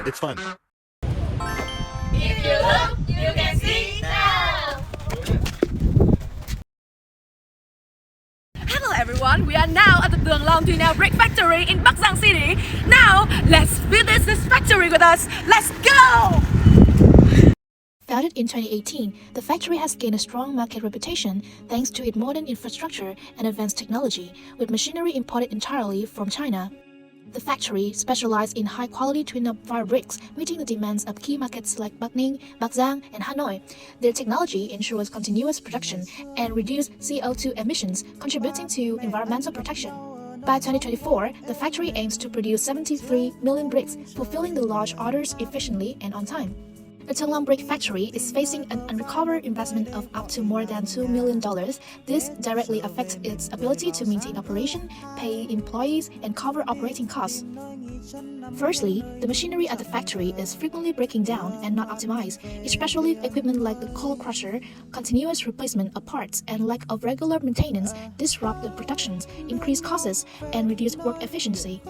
It's fun. If you look, you can see now. Hello everyone, we are now at the Tuong brick factory in Bắc Giang City. Now, let's visit this factory with us. Let's go! Founded in 2018, the factory has gained a strong market reputation thanks to its modern infrastructure and advanced technology, with machinery imported entirely from China. The factory specializes in high-quality twin-up fire bricks, meeting the demands of key markets like Bắc Ninh, Bắc Giang, and Hanoi. Their technology ensures continuous production and reduced CO2 emissions, contributing to environmental protection. By 2024, the factory aims to produce 73 million bricks, fulfilling the large orders efficiently and on time. The Tuong brick factory is facing an unrecovered investment of up to more than $2 million. This directly affects its ability to maintain operation, pay employees, and cover operating costs. Firstly, the machinery at the factory is frequently breaking down and not optimized, especially equipment like the coal crusher. Continuous replacement of parts and lack of regular maintenance disrupt the productions, increase costs, and reduce work efficiency.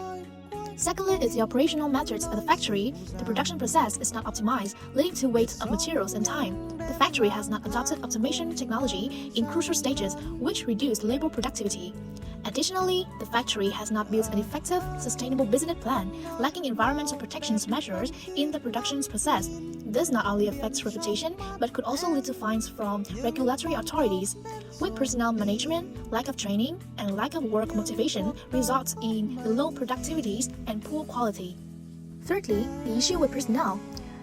Secondly is the operational methods at the factory. The production process is not optimized, leading to waste of materials and time. The factory has not adopted automation technology in crucial stages, which reduce labor productivity. Additionally, the factory has not built an effective, sustainable business plan, lacking environmental protection measures in the production process. This not only affects reputation, but could also lead to fines from regulatory authorities. Weak personnel management, lack of training, and lack of work motivation results in low productivities and poor quality. Thirdly, the issue with personnel.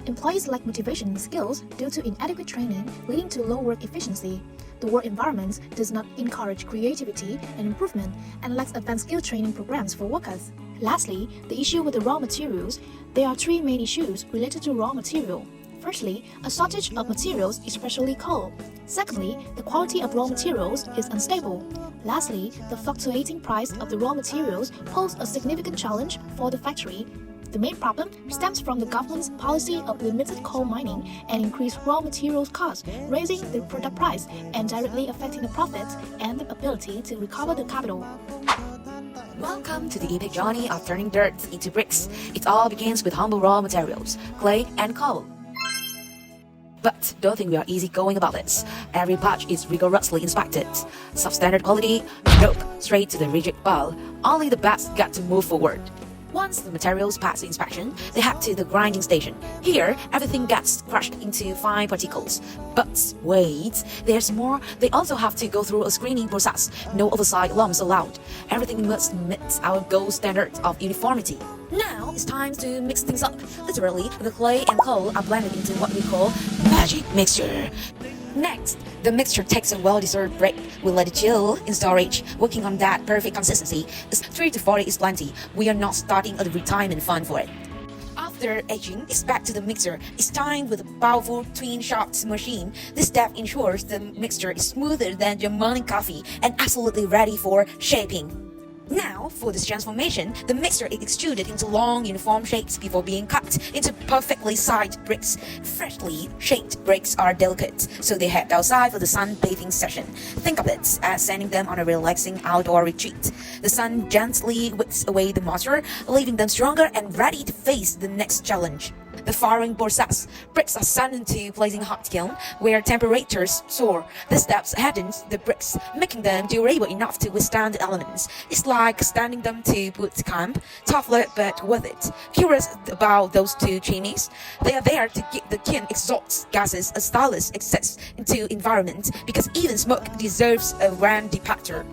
Employees lack motivation and skills due to inadequate training, leading to low work efficiency. The work environment does not encourage creativity and improvement and lacks advanced skill training programs for workers. Lastly, the issue with the raw materials. There are three main issues related to raw material. Firstly, a shortage of materials, especially coal. Secondly, the quality of raw materials is unstable. Lastly, the fluctuating price of the raw materials pose a significant challenge for the factory. The main problem stems from the government's policy of limited coal mining and increased raw materials costs, raising the product price and directly affecting the profits and the ability to recover the capital. Welcome to the epic journey of turning dirt into bricks. It all begins with humble raw materials, clay and coal. But don't think we are easy going about this. Every batch is rigorously inspected. Substandard quality, nope, straight to the reject pile. Only the best get to move forward. Once the materials pass the inspection, they head to the grinding station. Here, everything gets crushed into fine particles. But wait, there's more. They also have to go through a screening process. No oversized lumps allowed. Everything must meet our gold standard of uniformity. Now it's time to mix things up. Literally, the clay and coal are blended into what we call magic mixture. Next, the mixture takes a well-deserved break. We let it chill in storage, working on that perfect consistency. 3 to 40 is plenty. We are not starting a retirement fund for it. After aging, it's back to the mixer. It's timed with a powerful twin-shot machine. This step ensures the mixture is smoother than your morning coffee and absolutely ready for shaping. Now, for this transformation, the mixture is extruded into long, uniform shapes before being cut into perfectly sized bricks. Freshly shaped bricks are delicate, so they head outside for the sun-bathing session. Think of it as sending them on a relaxing outdoor retreat. The sun gently wicks away the moisture, leaving them stronger and ready to face the next challenge. The firing process. Bricks are sent into blazing hot kiln where temperatures soar. This step hardens the bricks, making them durable enough to withstand the elements. It's like standing them to boot camp, tougher but worth it. Curious about those two chimneys? They are there to give the kiln exhaust gases a stylish access into environment because even smoke deserves a grand departure.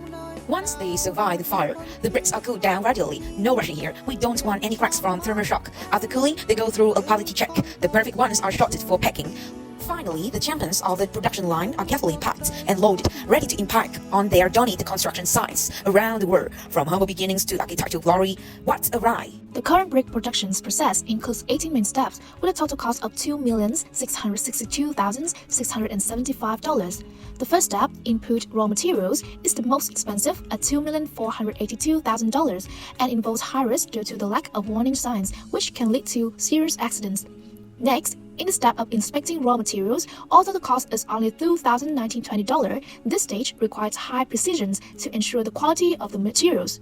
Once they survive the fire, the bricks are cooled down gradually. No rushing here. We don't want any cracks from thermal shock. After cooling, they go through a quality check. The perfect ones are shorted for packing. Finally, the champions of the production line are carefully packed and loaded, ready to impact on their journey to construction sites around the world. From humble beginnings to architectural glory, what a ride! The current brick production process includes 18 main steps with a total cost of $2,662,675. The first step, input raw materials, is the most expensive at $2,482,000 and involves high risk due to the lack of warning signs, which can lead to serious accidents. Next, in the step of inspecting raw materials, although the cost is only $2,920, this stage requires high precision to ensure the quality of the materials.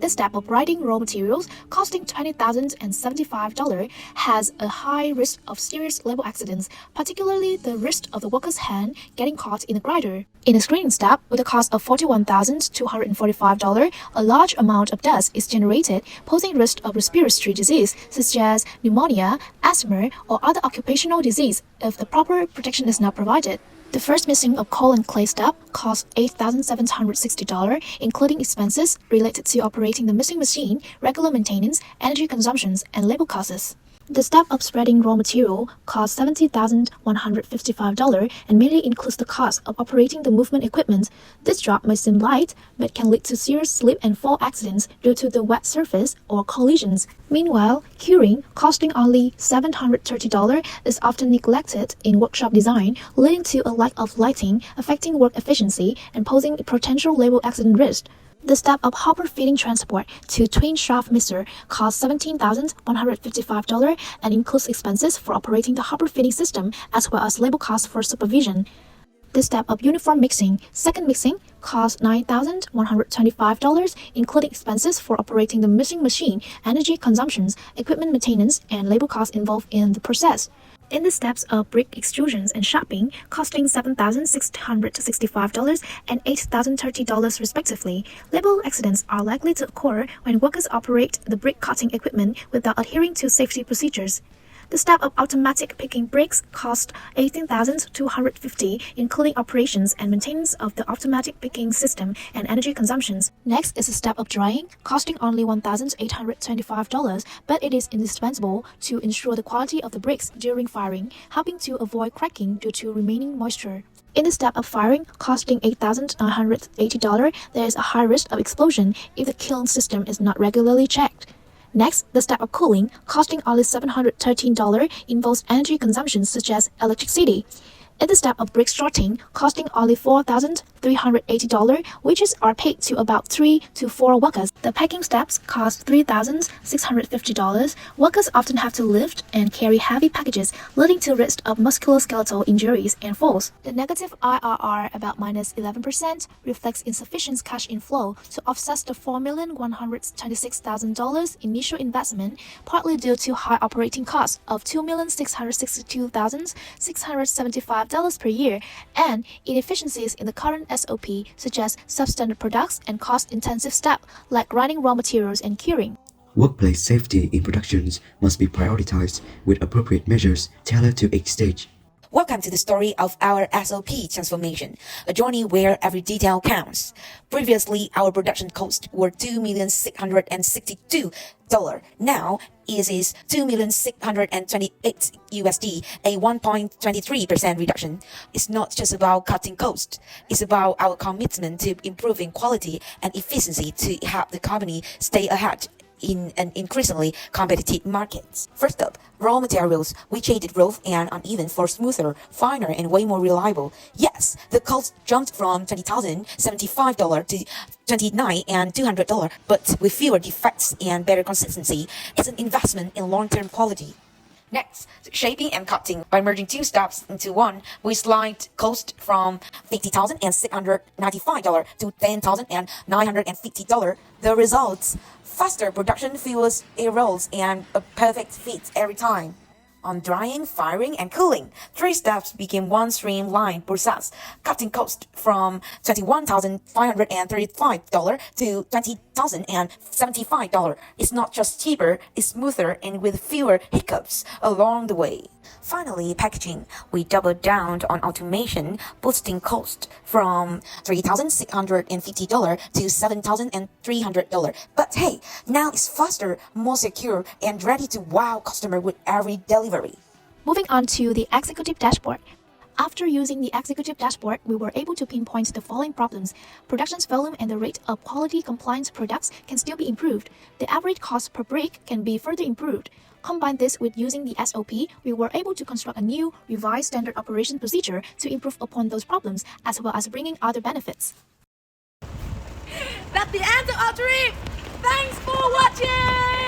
The step of writing raw materials costing $20,075 has a high risk of serious label accidents, particularly the risk of the worker's hand getting caught in the grinder. In the screening step, with a cost of $41,245, a large amount of dust is generated, posing risk of respiratory disease such as pneumonia, asthma, or other occupational disease if the proper protection is not provided. The first mixing of coal and clay step costs $8,760, including expenses related to operating the mixing machine, regular maintenance, energy consumptions, and labor costs. The step of spreading raw material costs $70,155 and merely includes the cost of operating the movement equipment. This job may seem light, but can lead to serious slip and fall accidents due to the wet surface or collisions. Meanwhile, curing, costing only $730, is often neglected in workshop design, leading to a lack of lighting, affecting work efficiency, and posing a potential labor accident risk. The step of hopper feeding transport to twin shaft mixer costs $17,155 and includes expenses for operating the hopper feeding system as well as labor costs for supervision. The step of uniform mixing, second mixing, costs $9,125, including expenses for operating the mixing machine, energy consumptions, equipment maintenance, and labor costs involved in the process. In the steps of brick extrusions and shaping, costing $7,665 and $8,030 respectively, labor accidents are likely to occur when workers operate the brick cutting equipment without adhering to safety procedures. The step of automatic picking bricks cost $18,250, including operations and maintenance of the automatic picking system and energy consumptions. Next is the step of drying, costing only $1,825, but it is indispensable to ensure the quality of the bricks during firing, helping to avoid cracking due to remaining moisture. In the step of firing, costing $8,980, there is a high risk of explosion if the kiln system is not regularly checked. Next, the step of cooling, costing only $713, involves energy consumption such as electricity. In the step of brick sorting, costing only $4,380, wages are paid to about 3 to 4 workers. The packing steps cost $3,650. Workers often have to lift and carry heavy packages, leading to risk of musculoskeletal injuries and falls. The negative IRR, about -11%, reflects insufficient cash inflow to offset the $4,126,000 initial investment, partly due to high operating costs of $2,662,675 per year and inefficiencies in the current SOP, such as substandard products and cost-intensive steps like grinding raw materials and curing. Workplace safety in productions must be prioritized with appropriate measures tailored to each stage. Welcome to the story of our SOP transformation, a journey where every detail counts. Previously, our production costs were $2,662. Now, it is $2,628 USD, a 1.23% reduction. It's not just about cutting costs. It's about our commitment to improving quality and efficiency to help the company stay ahead in an increasingly competitive market. First up, raw materials. We traded rough and uneven for smoother, finer, and way more reliable. Yes, the cost jumped from $20,075 to $29,200, but with fewer defects and better consistency, it's an investment in long-term quality. Next, shaping and cutting. By merging two steps into one, we slide cost from $50,695 to $10,950. The results: faster production, fewer errors, and a perfect fit every time. On drying, firing, and cooling, 3 steps became one streamlined process, cutting cost from $21,535 to $20,075. It's not just cheaper, it's smoother and with fewer hiccups along the way. Finally, packaging. We doubled down on automation, boosting cost from $3,650 to $7,300. But hey, now it's faster, more secure, and ready to wow customer with every delivery. Moving on to the executive dashboard. After using the executive dashboard, we were able to pinpoint the following problems. Production's volume and the rate of quality compliance products can still be improved. The average cost per brick can be further improved. Combine this with using the SOP, we were able to construct a new, revised standard operation procedure to improve upon those problems, as well as bringing other benefits. That's the end of our trip. Thanks for watching.